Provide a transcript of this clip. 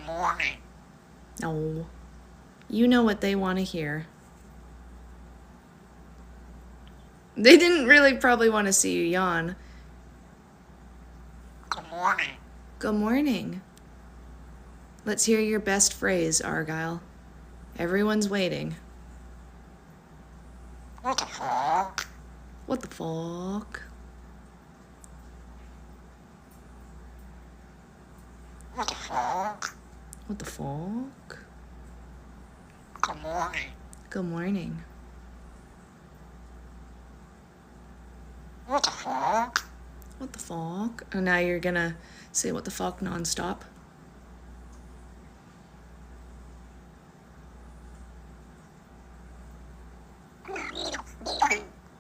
morning. No. You know what they want to hear. They didn't really probably want to see you yawn. Good morning. Good morning. Let's hear your best phrase, Argyle. Everyone's waiting. What the fuck? What the fuck? What the fuck? What the fuck? Good morning. Good morning. What the fuck? What the fuck? And now you're gonna say what the fuck nonstop?